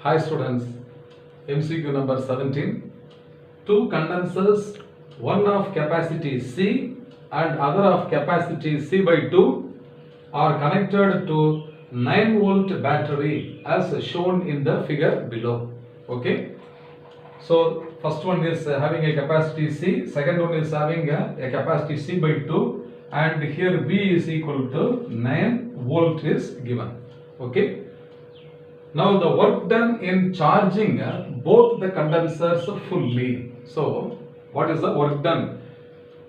Hi students, MCQ number 17. Two condensers, one of capacity C and other of capacity C by 2 are connected to 9 volt battery as shown in the figure below. Okay. So first one is having a capacity C, second one is having a capacity C by 2, and here V is equal to 9 volt is given. Okay. Now the work done in charging both the condensers fully. So what is the work done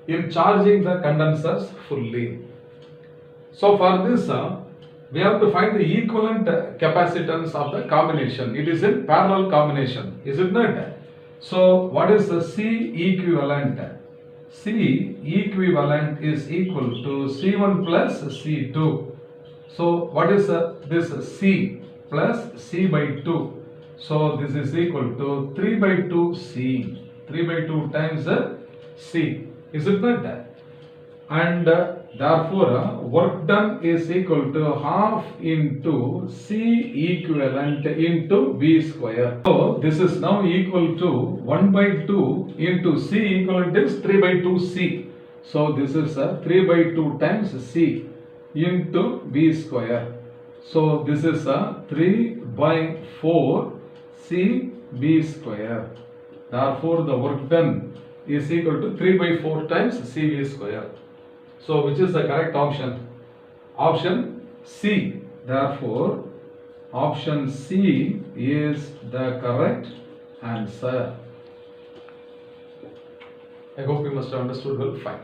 in charging the condensers fully? So for this we have to find the equivalent capacitance of the combination. It is in parallel combination, is it not? So what is the C equivalent? C equivalent is equal to C1 plus C2. So what is this C plus C by 2? So this is equal to 3 by 2 C. 3 by 2 times C. Is it not that? And therefore work done is equal to half into C equivalent into V square. So this is now equal to 1 by 2 into C equivalent is 3 by 2 C. So this is 3 by 2 times C into V square. So this is 3 by 4 C V square. Therefore the work done is equal to 3 by 4 times C V square. So which is the correct option? Option C. Therefore option C is the correct answer. I hope you must have understood well. Fine.